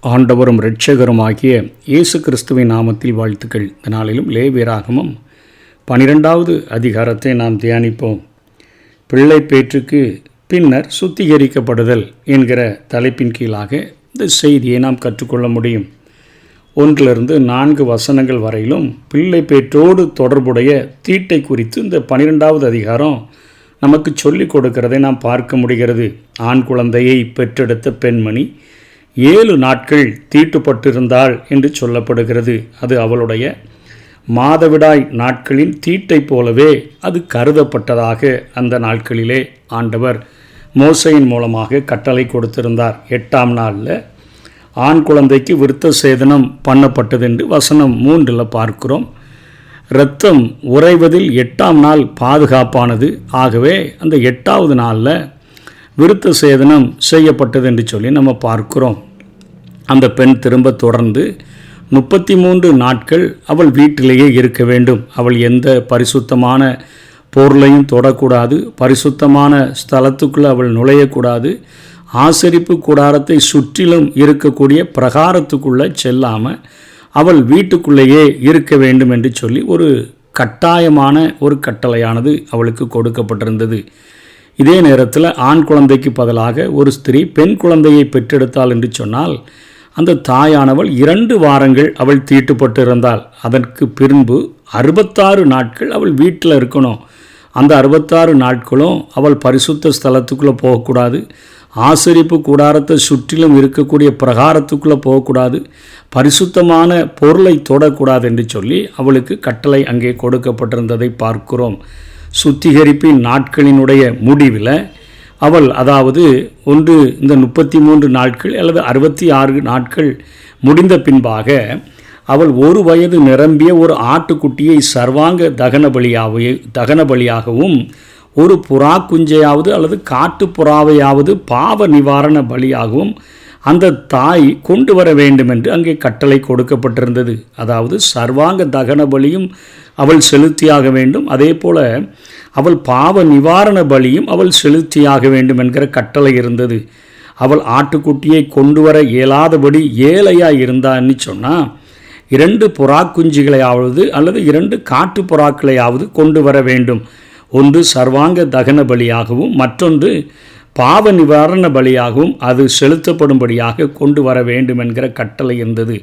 ஆண்டவரும் இரட்சகருமாகிய இயேசு கிறிஸ்துவின் நாமத்தில் வாழ்த்துக்கள். இந்த நாளிலும் லேவியராகமம் 12வது அதிகாரத்தை நாம் தியானிப்போம். பிள்ளை பேற்றுக்கு பின்னர் சுத்திகரிக்கப்படுதல் என்கிற தலைப்பின் கீழாக இந்த செய்தியை நாம் கற்றுக்கொள்ள முடியும். 1-4 வசனங்கள் வரையிலும் பிள்ளை பேற்றோடு தொடர்புடைய தீட்டை குறித்து இந்த 12வது அதிகாரம் நமக்கு சொல்லிக் கொடுக்கிறதை நாம் பார்க்க முடிகிறது. ஆண் குழந்தையை பெற்றெடுத்த பெண்மணி 7 நாட்கள் தீட்டுப்பட்டிருந்தாள் என்று சொல்லப்படுகிறது. அது அவளுடைய மாதவிடாய் நாட்களின் தீட்டை போலவே அது கருதப்பட்டதாக அந்த நாட்களிலே ஆண்டவர் மோசையின் மூலமாக கட்டளை கொடுத்திருந்தார். 8ஆம் நாளில் ஆண் குழந்தைக்கு விருத்த சேதனம் பண்ணப்பட்டது என்று வசனம் 3 பார்க்கிறோம். இரத்தம் உறைவதில் 8ஆம் நாள் பாதுகாப்பானது. ஆகவே அந்த 8வது நாளில் விருத்த சேதனம் செய்யப்பட்டது என்று சொல்லி நம்ம பார்க்கிறோம். அந்த பெண் திரும்ப தொடர்ந்து 33 நாட்கள் அவள் வீட்டிலேயே இருக்க வேண்டும். அவள் எந்த பரிசுத்தமான பொருளையும் தொடக்கூடாது, பரிசுத்தமான ஸ்தலத்துக்குள்ளே அவள் நுழையக்கூடாது, ஆசரிப்பு கூடாரத்தை சுற்றிலும் இருக்கக்கூடிய பிரகாரத்துக்குள்ளே செல்லாமல் அவள் வீட்டுக்குள்ளேயே இருக்க வேண்டும் என்று சொல்லி ஒரு கட்டாயமான ஒரு கட்டளையானது அவளுக்கு கொடுக்கப்பட்டிருந்தது. இதே நேரத்தில் ஆண் குழந்தைக்கு பதிலாக ஒரு ஸ்திரீ பெண் குழந்தையை பெற்றெடுத்தாள் என்று சொன்னால் அந்த தாயானவள் 2 வாரங்கள் அவள் தீட்டுப்பட்டு இருந்தாள். அதற்கு பின்பு 66 நாட்கள் அவள் வீட்டில் இருக்கணும். அந்த 66 நாட்களும் அவள் பரிசுத்த ஸ்தலத்துக்குள்ளே போகக்கூடாது, ஆசரிப்பு கூடாரத்தை சுற்றிலும் இருக்கக்கூடிய பிரகாரத்துக்குள்ளே போகக்கூடாது, பரிசுத்தமான பொருளை தொடக்கூடாது என்று சொல்லி அவளுக்கு கட்டளை அங்கே கொடுக்கப்பட்டிருந்ததை பார்க்கிறோம். சுத்திகரிப்பின் நாட்களினுடைய முடிவில் அவள் அதாவது இந்த 33 நாட்கள் அல்லது 66 நாட்கள் முடிந்த பின்பாக அவள் 1 வயது நிரம்பிய ஒரு ஆட்டுக்குட்டியை சர்வாங்க தகன பலியாகவும் ஒரு புறா குஞ்சையாவது அல்லது காட்டு புறாவையாவது பாவ நிவாரண பலியாகவும் அந்த தாய் கொண்டு வர வேண்டும் என்று அங்கே கட்டளை கொடுக்கப்பட்டிருந்தது. அதாவது சர்வாங்க தகன பலியும் அவள் செலுத்தியாக வேண்டும், அதே போல் அவள் பாவ நிவாரண பலியும் அவள் செலுத்தியாக வேண்டும் என்கிற கட்டளை இருந்தது. அவள் ஆட்டுக்குட்டியை கொண்டு வர இயலாதபடி ஏழையாக இருந்தான்னு சொன்னால் 2 புறா குஞ்சுகளையாவது அல்லது 2 காட்டு புறாக்களையாவது கொண்டு வர வேண்டும். ஒன்று சர்வாங்க தகன பலியாகவும் மற்றொன்று பாவ நிவாரண பலியாகவும் அது செலுத்தப்படும்படியாக கொண்டு வர வேண்டும் என்கிற கட்டளை இருந்தது.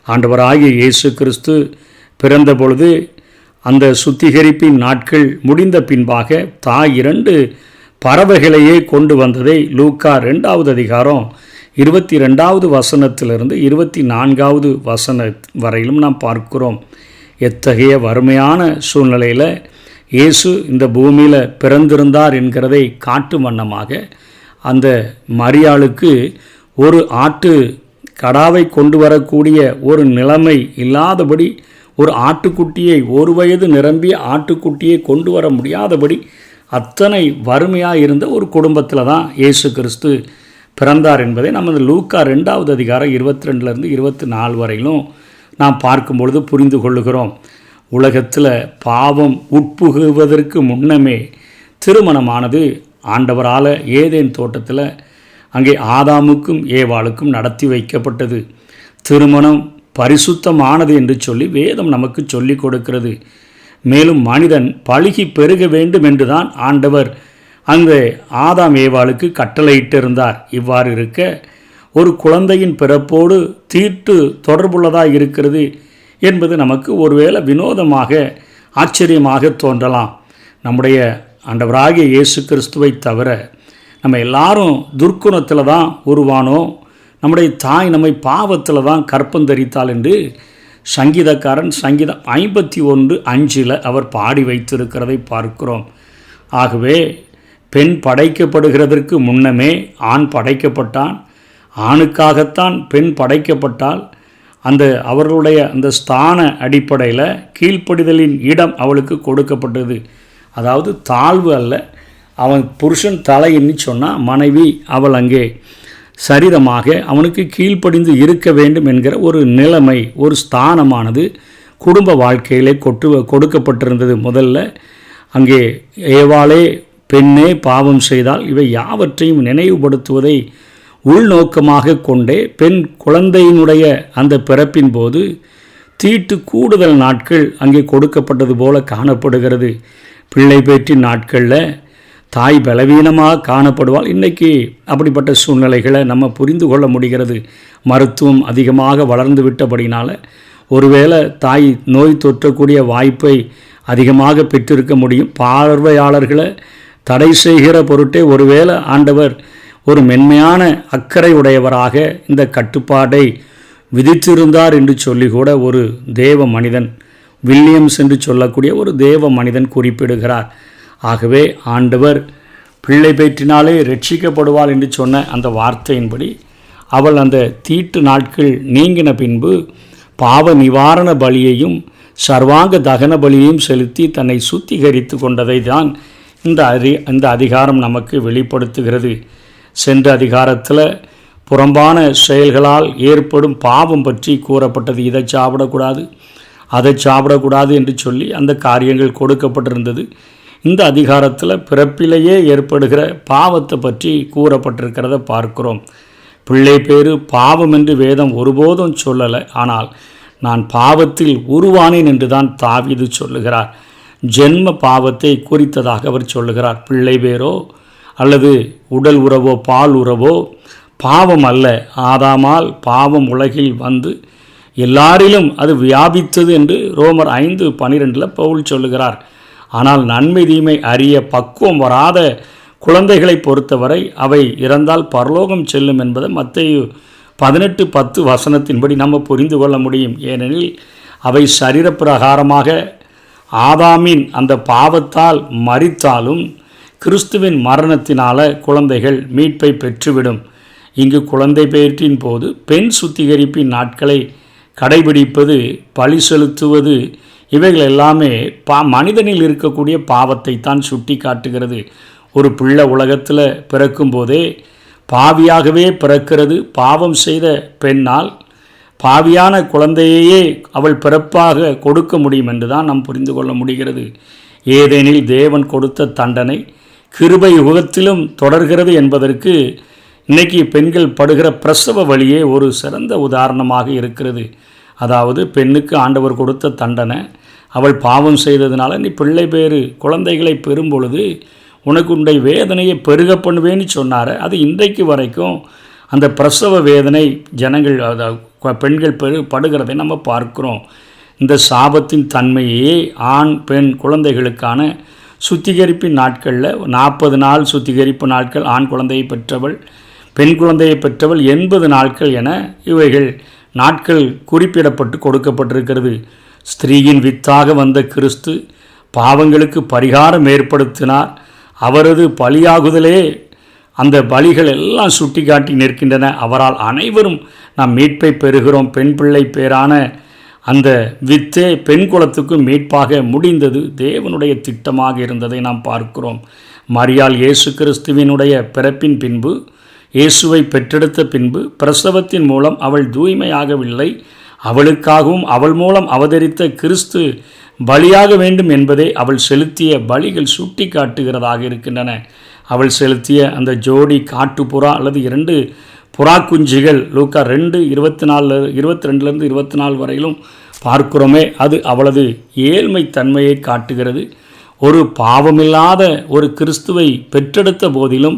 ஆண்டவராகிய இயேசு கிறிஸ்து பிறந்த பொழுது அந்த சுத்திகரிப்பின் நாட்கள் முடிந்த பின்பாக தாய் 2 பறவைகளையே கொண்டு வந்ததை லூக்கா 2வது அதிகாரம் 22வது வசனத்திலிருந்து 24வது வசனம் வரையிலும் நாம் பார்க்கிறோம். எத்தகைய வறுமையான சூழ்நிலையில் இயேசு இந்த பூமியில் பிறந்திருந்தார் என்கிறதை காட்டும் வண்ணமாக அந்த மரியாளுக்கு ஒரு ஆட்டு கடாவை கொண்டு வரக்கூடிய ஒரு நிலைமை இல்லாதபடி, ஒரு ஆட்டுக்குட்டியை 1 வயது நிரம்பிய ஆட்டுக்குட்டியை கொண்டு வர முடியாதபடி அத்தனை வறுமையாக இருந்த ஒரு குடும்பத்தில் தான் இயேசு கிறிஸ்து பிறந்தார் என்பதை நம்ம இந்த லூக்கா 2வது அதிகாரம் 22 24 வரையிலும் நாம் பார்க்கும் பொழுது புரிந்து கொள்ளுகிறோம். உலகத்தில் பாவம் உட்புகுவதற்கு முன்னமே திருமணமானது ஆண்டவரால் ஏதேன் தோட்டத்தில் அங்கே ஆதாமுக்கும் ஏவாளுக்கும் நடத்தி வைக்கப்பட்டது. திருமணம் பரிசுத்தமானது என்று சொல்லி வேதம் நமக்கு சொல்லிக் கொடுக்கிறது. மேலும் மனிதன் பழுகி பெருக வேண்டும் என்று தான் ஆண்டவர் அந்த ஆதாம் ஏவாளுக்கு கட்டளையிட்டிருந்தார். இவ்வாறு இருக்க ஒரு குழந்தையின் பிறப்போடு தீட்டு தொடர்புள்ளதாக இருக்கிறது என்பது நமக்கு ஒருவேளை வினோதமாக ஆச்சரியமாக தோன்றலாம். நம்முடைய ஆண்டவராகிய இயேசு கிறிஸ்துவை தவிர நம்ம எல்லாரும் துர்க்குணத்தில் தான் உருவானோம், நம்முடைய தாய் நம்மை பாவத்தில் தான் கற்பந்தரித்தாள் என்று சங்கீதக்காரன் சங்கீதம் 51:5 அவர் பாடி வைத்திருக்கிறதை பார்க்கிறோம். ஆகவே பெண் படைக்கப்படுகிறதற்கு முன்னமே ஆண் படைக்கப்பட்டான். ஆணுக்காகத்தான் பெண் படைக்கப்பட்டால் அவர்களுடைய அந்த ஸ்தான அடிப்படையில் கீழ்ப்படிதலின் இடம் அவளுக்கு கொடுக்கப்பட்டது. அதாவது தாழ்வு அல்ல, அவன் புருஷன் தலைன்னு சொன்னால் மனைவி அவள் அங்கே சரிதமாக அவனுக்கு கீழ்ப்படிந்து இருக்க வேண்டும் என்கிற ஒரு நிலைமை, ஒரு ஸ்தானமானது குடும்ப வாழ்க்கையிலே கொடுக்கப்பட்டிருந்தது. முதல்ல அங்கே ஏவாளே பெண்ணே பாவம் செய்தால் இவை யாவற்றையும் நினைவுபடுத்துவதை உள்நோக்கமாக கொண்டே பெண் குழந்தையினுடைய அந்த பிறப்பின் போது தீட்டு கூடுதல் நாட்கள் அங்கே கொடுக்கப்பட்டது போல காணப்படுகிறது. பிள்ளை பேற்றின் நாட்களில் தாய் பலவீனமாக காணப்படுவாள். இன்றைக்கி அப்படிப்பட்ட சூழ்நிலைகளை நம்ம புரிந்து கொள்ள முடிகிறது. மருத்துவம் அதிகமாக வளர்ந்து விட்டபடினால் ஒருவேளை தாய் நோய் தொற்றக்கூடிய வாய்ப்பை அதிகமாக பெற்றிருக்க முடியும். பார்வையாளர்களை தடை செய்கிற பொருட்டே ஒருவேளை ஆண்டவர் ஒரு மென்மையான அக்கறை உடையவராக இந்த கட்டுப்பாடை விதித்திருந்தார் என்று சொல்லி கூட ஒரு தேவ மனிதன், வில்லியம்ஸ் என்று சொல்லக்கூடிய ஒரு தேவ மனிதன் குறிப்பிடுகிறார். ஆகவே ஆண்டவர் பிள்ளை பேற்றினாலே ரட்சிக்கப்படுவாள் என்று சொன்ன அந்த வார்த்தையின்படி அவள் அந்த தீட்டு நாட்கள் நீங்கின பின்பு பாவ நிவாரண பலியையும் சர்வாங்க தகன பலியையும் செலுத்தி தன்னை சுத்திகரித்து கொண்டதை தான் இந்த அதிகாரம் நமக்கு வெளிப்படுத்துகிறது. சென்ற அதிகாரத்தில் புறம்பான செயல்களால் ஏற்படும் பாவம் பற்றி கூறப்பட்டது. இதை சாப்பிடக்கூடாது, அதை சாப்பிடக்கூடாது என்று சொல்லி அந்த காரியங்கள் கொடுக்கப்பட்டிருந்தது. இந்த அதிகாரத்தில் பிறப்பிலேயே ஏற்படுகிற பாவத்தை பற்றி கூறப்பட்டிருக்கிறத பார்க்கிறோம். பிள்ளை பேறு பாவம் என்று வேதம் ஒருபோதும் சொல்லலை. ஆனால் நான் பாவத்தில் உருவானேன் என்று தான் தாவீது சொல்லுகிறார். ஜென்ம பாவத்தை குறித்ததாக அவர் சொல்லுகிறார். பிள்ளை பேரோ அல்லது உடல் உறவோ பால் உறவோ பாவம் அல்ல. ஆதாமால் பாவம் உலகில் வந்து எல்லாரிலும் அது வியாபித்தது என்று ரோமர் 5:12 பவுல் சொல்லுகிறார். ஆனால் நன்மை தீமை அறிய பக்குவம் வராத குழந்தைகளை பொறுத்தவரை அவை இறந்தால் பரலோகம் செல்லும் என்பதை மத்தேயு 18:10 நம்ம புரிந்து கொள்ள முடியும். ஏனெனில் அவை சரீரப்பிரகாரமாக ஆதாமின் அந்த பாவத்தால் மரித்தாலும் கிறிஸ்துவின் மரணத்தினால குழந்தைகள் மீட்பை பெற்றுவிடும். இங்கு குழந்தை பேற்றின் போது பெண் சுத்திகரிப்பின் நாட்களை கடைபிடிப்பது, பழி செலுத்துவது, இவைகள் எல்லாமே மனிதனில் இருக்கக்கூடிய பாவத்தை தான் சுட்டி காட்டுகிறது. ஒரு பிள்ளை உலகத்தில் பிறக்கும் போதே பாவியாகவே பிறக்கிறது. பாவம் செய்த பெண்ணால் பாவியான குழந்தையையே அவள் பிறப்பாக கொடுக்க முடியும் என்று தான் நாம் புரிந்து கொள்ள முடிகிறது. ஏதேனில் தேவன் கொடுத்த தண்டனை கிருபை யுகத்திலும் தொடர்கிறது என்பதற்கு இன்றைக்கி பெண்கள் படுகிற பிரசவ வழியே ஒரு சிறந்த உதாரணமாக இருக்கிறது. அதாவது பெண்ணுக்கு ஆண்டவர் கொடுத்த தண்டனை, அவள் பாவம் செய்ததுனால நீ பிள்ளை பேறு குழந்தைகளை பெறும் பொழுது உனக்கு உன்னுடைய வேதனையை பெருக பண்ணுவேன்னு சொன்னார். அது இன்றைக்கு வரைக்கும் அந்த பிரசவ வேதனை பெண்கள் படுகிறதை நம்ம பார்க்குறோம். இந்த சாபத்தின் தன்மையே ஆண் பெண் குழந்தைகளுக்கான சுத்திகரிப்பின் நாட்களில் 40 நாள் சுத்திகரிப்பு நாட்கள் ஆண் குழந்தையை பெற்றவள், பெண் குழந்தையை பெற்றவள் 80 நாட்கள் என இவைகள் நாட்கள் குறிப்பிடப்பட்டு கொடுக்கப்பட்டிருக்கிறது. ஸ்திரீயின் வித்தாக வந்த கிறிஸ்து பாவங்களுக்கு பரிகாரம் ஏற்படுத்தினார். அவரது பலியாகுதலே அந்த பலிகள் எல்லாம் சுட்டி காட்டி நிற்கின்றன. அவரால் அனைவரும் நாம் மீட்பை பெறுகிறோம். பெண் பிள்ளை பேரான அந்த வித்தே பெண் குலத்துக்கு மீட்பாக முடிந்தது தேவனுடைய திட்டமாக இருந்ததை நாம் பார்க்கிறோம். மரியாள் இயேசு கிறிஸ்துவினுடைய பிறப்பின் பின்பு, இயேசுவை பெற்றெடுத்த பின்பு பிரசவத்தின் மூலம் அவள் தூய்மையாகவில்லை. அவளுக்காகவும் அவள் மூலம் அவதரித்த கிறிஸ்து பலியாக வேண்டும் என்பதை அவள் செலுத்திய பலிகள் சுட்டி காட்டுகிறதாக இருக்கின்றன. அவள் செலுத்திய அந்த ஜோடி காட்டுப்புறா அல்லது 2 புறா குஞ்சுகள் லூக்கா 2:22-24 வரையிலும் பார்க்கிறோமே, அது அவளது ஏழ்மை தன்மையை காட்டுகிறது. ஒரு பாவமில்லாத ஒரு கிறிஸ்துவை பெற்றெடுத்த போதிலும்,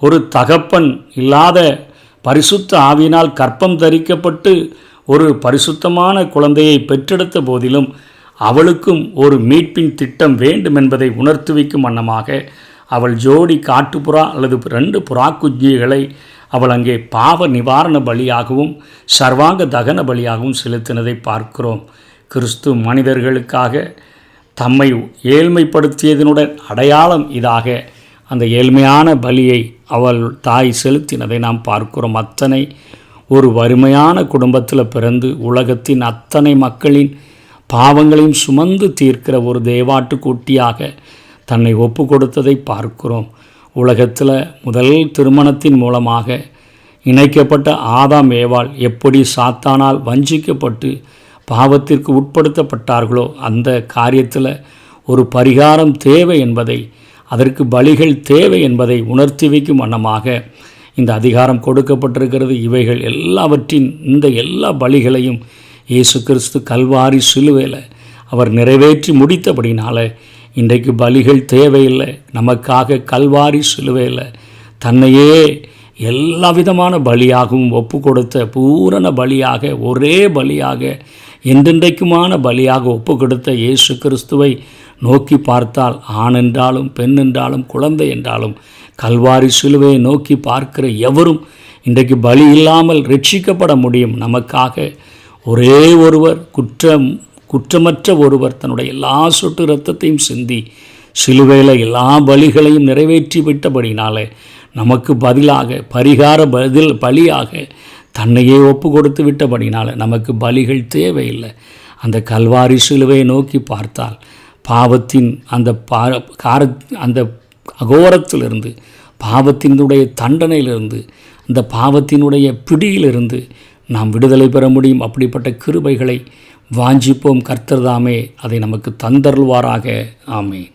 ஒரு தகப்பன் இல்லாத பரிசுத்த ஆவியினால் கற்பம் தரிக்கப்பட்டு ஒரு பரிசுத்தமான குழந்தையை பெற்றெடுத்த போதிலும் அவளுக்கும் ஒரு மீட்பின் திட்டம் வேண்டும் என்பதை உணர்த்துவிக்கும் வண்ணமாக அவள் ஜோடி காட்டுப்புறா அல்லது 2 புறா குஞ்சுகளை அவள் அங்கே பாவ நிவாரண பலியாகவும் சர்வாங்க தகன பலியாகவும் செலுத்தினதை பார்க்கிறோம். கிறிஸ்து மனிதர்களுக்காக தம்மை ஏழ்மைப்படுத்தியதனுடன் அடையாளம் இதாக அந்த ஏழ்மையான பலியை அவள் தாய் செலுத்தினதை நாம் பார்க்கிறோம். அத்தனை ஒரு வறுமையான குடும்பத்தில் பிறந்து உலகத்தின் அத்தனை மக்களின் பாவங்களையும் சுமந்து தீர்க்கிற ஒரு தேவாட்டுக்குட்டியாக தன்னை ஒப்பு கொடுத்ததை பார்க்கிறோம். உலகத்தில் முதல் திருமணத்தின் மூலமாக இணைக்கப்பட்ட ஆதாம் ஏவாள் எப்படி சாத்தானால் வஞ்சிக்கப்பட்டு பாவத்திற்கு உட்படுத்தப்பட்டார்களோ அந்த காரியத்தில் ஒரு பரிகாரம் தேவை என்பதை, அதற்கு பலிகள் தேவை என்பதை உணர்த்தி வைக்கும் வண்ணமாக இந்த அதிகாரம் கொடுக்கப்பட்டிருக்கிறது. இவைகள் எல்லாவற்றின் இந்த எல்லா பலிகளையும் இயேசு கிறிஸ்து கல்வாரி சிலுவையில் அவர் நிறைவேற்றி முடித்தபடினால இன்றைக்கு பலிகள் தேவையில்லை. நமக்காக கல்வாரி சிலுவையில் தன்னையே எல்லா விதமான பலியாகவும் ஒப்பு கொடுத்த பூரண பலியாக, ஒரே பலியாக, என்றென்றைக்குமான பலியாக ஒப்பு கொடுத்த இயேசு கிறிஸ்துவை நோக்கி பார்த்தால், ஆண் என்றாலும் பெண் என்றாலும் குழந்தை என்றாலும் கல்வாரி சிலுவையை நோக்கி பார்க்கிற எவரும் இன்றைக்கு பலி இல்லாமல் ரட்சிக்கப்பட முடியும். நமக்காக ஒரே ஒருவர், குற்றமற்ற ஒருவர் தன்னுடைய எல்லா சொட்டு இரத்தத்தையும் சிந்தி சிலுவையில் எல்லா பலிகளையும் நிறைவேற்றி விட்டபடினாலே நமக்கு பதிலாக பரிகார பலியாக தன்னையே ஒப்பு கொடுத்து விட்டபடினால நமக்கு பலிகள் தேவையில்லை. அந்த கல்வாரி சிலுவையை நோக்கி பார்த்தால் பாவத்தின் அந்த அகோரத்திலிருந்து, பாவத்தினுடைய தண்டனையிலிருந்து, அந்த பாவத்தினுடைய பிடியிலிருந்து நாம் விடுதலை பெற முடியும். அப்படிப்பட்ட கிருபைகளை வாஞ்சிப்போம். கர்த்தர் தாமே அதை நமக்கு தந்தருள்வாராக. ஆமென்.